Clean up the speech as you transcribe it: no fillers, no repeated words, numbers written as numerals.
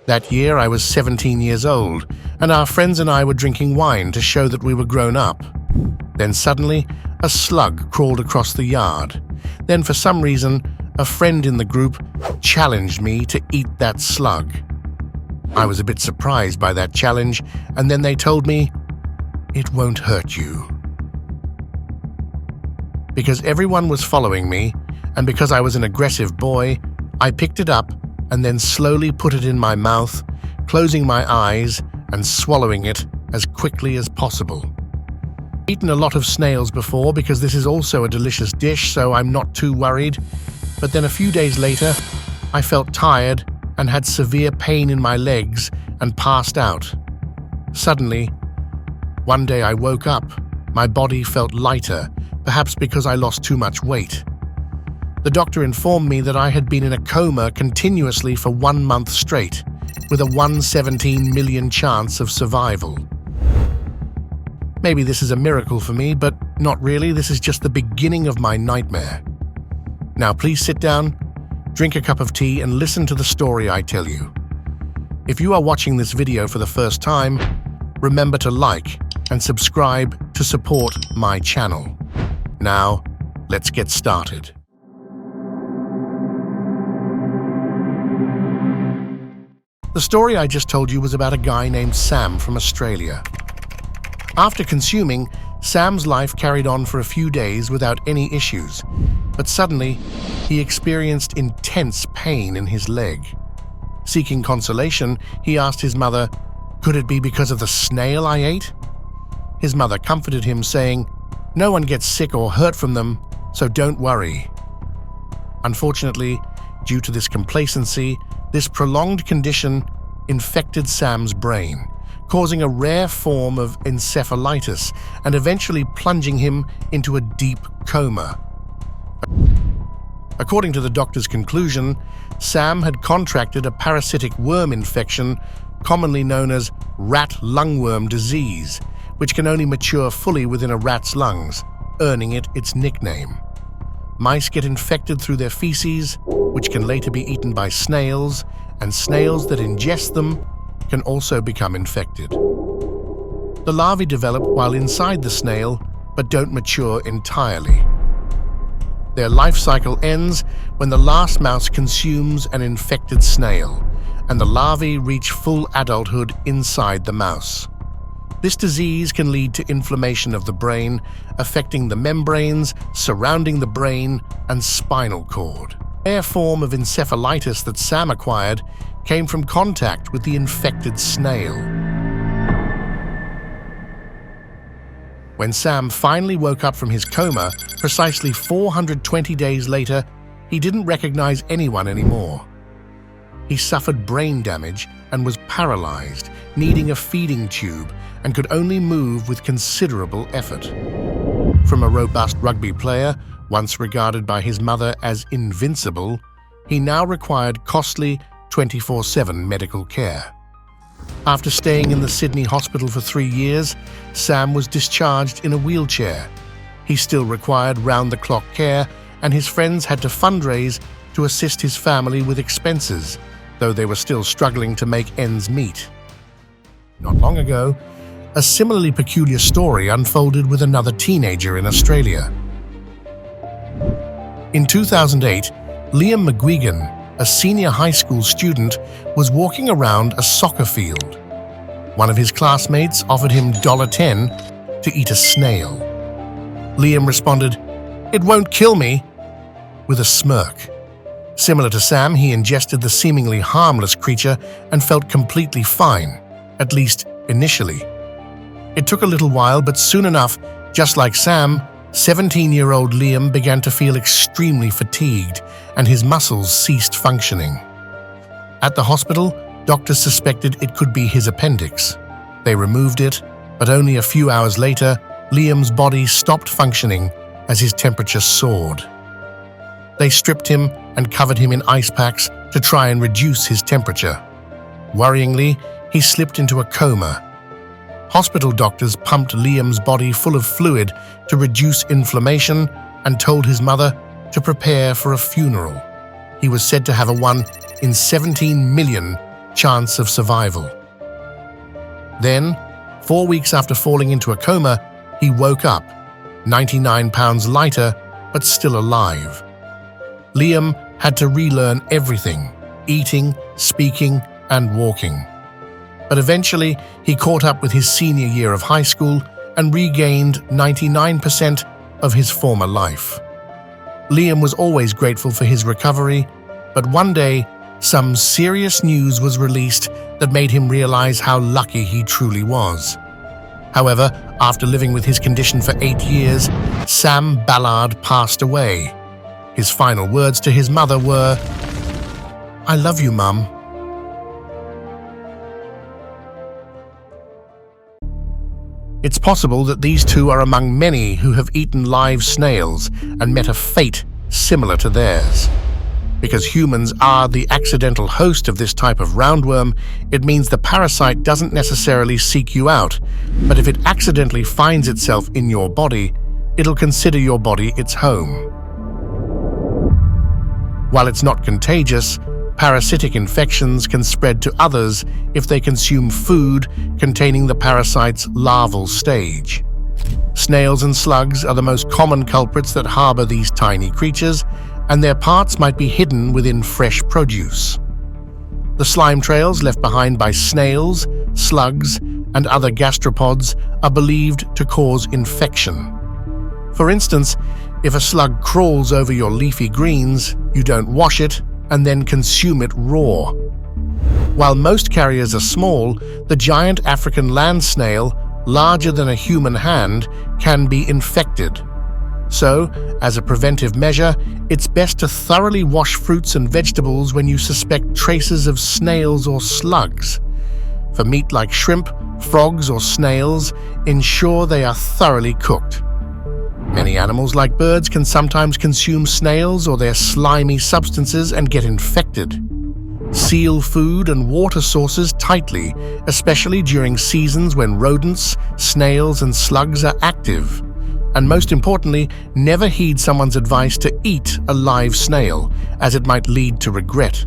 That year I was 17 years old, and our friends and I were drinking wine to show that we were grown up. Then suddenly, a slug crawled across the yard. Then for some reason, a friend in the group challenged me to eat that slug. I was a bit surprised by that challenge, and then they told me, "It won't hurt you." Because everyone was following me, and because I was an aggressive boy, I picked it up and then slowly put it in my mouth, closing my eyes and swallowing it as quickly as possible. I've eaten a lot of snails before because this is also a delicious dish, so I'm not too worried. But then a few days later, I felt tired and had severe pain in my legs and passed out. Suddenly, one day I woke up. My body felt lighter, perhaps because I lost too much weight. The doctor informed me that I had been in a coma continuously for 1 month straight, with a 1/17 million chance of survival. Maybe this is a miracle for me, but not really. This is just the beginning of my nightmare. Now please sit down, drink a cup of tea, and listen to the story I tell you. If you are watching this video for the first time, remember to like and subscribe to support my channel. Now, let's get started. The story I just told you was about a guy named Sam from Australia. After consuming, Sam's life carried on for a few days without any issues, but suddenly, he experienced intense pain in his leg. Seeking consolation, he asked his mother, "Could it be because of the snail I ate?" His mother comforted him, saying, "No one gets sick or hurt from them, so don't worry." Unfortunately, due to this complacency, this prolonged condition infected Sam's brain, causing a rare form of encephalitis and eventually plunging him into a deep coma. According to the doctor's conclusion, Sam had contracted a parasitic worm infection commonly known as rat lungworm disease, which can only mature fully within a rat's lungs, earning it its nickname. Mice get infected through their feces, which can later be eaten by snails, and snails that ingest them can also become infected. The larvae develop while inside the snail, but don't mature entirely. Their life cycle ends when the last mouse consumes an infected snail, and the larvae reach full adulthood inside the mouse. This disease can lead to inflammation of the brain, affecting the membranes surrounding the brain and spinal cord. A rare form of encephalitis that Sam acquired came from contact with the infected snail. When Sam finally woke up from his coma, precisely 420 days later, he didn't recognize anyone anymore. He suffered brain damage and was paralyzed, needing a feeding tube, and could only move with considerable effort. From a robust rugby player, once regarded by his mother as invincible, he now required costly 24/7 medical care. After staying in the Sydney hospital for 3 years, Sam was discharged in a wheelchair. He still required round-the-clock care, and his friends had to fundraise to assist his family with expenses, though they were still struggling to make ends meet. Not long ago, a similarly peculiar story unfolded with another teenager in Australia. In 2008, Liam McGuigan, a senior high school student, was walking around a soccer field. One of his classmates offered him $10 to eat a snail. Liam responded, "It won't kill me," with a smirk. Similar to Sam, he ingested the seemingly harmless creature and felt completely fine, at least initially. It took a little while, but soon enough, just like Sam, 17-year-old Liam began to feel extremely fatigued, and his muscles ceased functioning. At the hospital, doctors suspected it could be his appendix. They removed it, but only a few hours later, Liam's body stopped functioning as his temperature soared. They stripped him and covered him in ice packs to try and reduce his temperature. Worryingly, he slipped into a coma. Hospital doctors pumped Liam's body full of fluid to reduce inflammation and told his mother to prepare for a funeral. He was said to have a 1 in 17 million chance of survival. Then, 4 weeks after falling into a coma, he woke up, 99 pounds lighter, but still alive. Liam had to relearn everything: eating, speaking, and walking. But eventually, he caught up with his senior year of high school and regained 99% of his former life. Liam was always grateful for his recovery, but one day, some serious news was released that made him realize how lucky he truly was. However, after living with his condition for 8 years, Sam Ballard passed away. His final words to his mother were, "I love you, Mum." It's possible that these two are among many who have eaten live snails and met a fate similar to theirs. Because humans are the accidental host of this type of roundworm, it means the parasite doesn't necessarily seek you out, but if it accidentally finds itself in your body, it'll consider your body its home. While it's not contagious, parasitic infections can spread to others if they consume food containing the parasite's larval stage. Snails and slugs are the most common culprits that harbor these tiny creatures, and their parts might be hidden within fresh produce. The slime trails left behind by snails, slugs, and other gastropods are believed to cause infection. For instance, if a slug crawls over your leafy greens, you don't wash it and then consume it raw. While most carriers are small, the giant African land snail, larger than a human hand, can be infected. So, as a preventive measure, it's best to thoroughly wash fruits and vegetables when you suspect traces of snails or slugs. For meat like shrimp, frogs, or snails, ensure they are thoroughly cooked. Many animals like birds can sometimes consume snails or their slimy substances and get infected. Seal food and water sources tightly, especially during seasons when rodents, snails, and slugs are active. And most importantly, never heed someone's advice to eat a live snail, as it might lead to regret.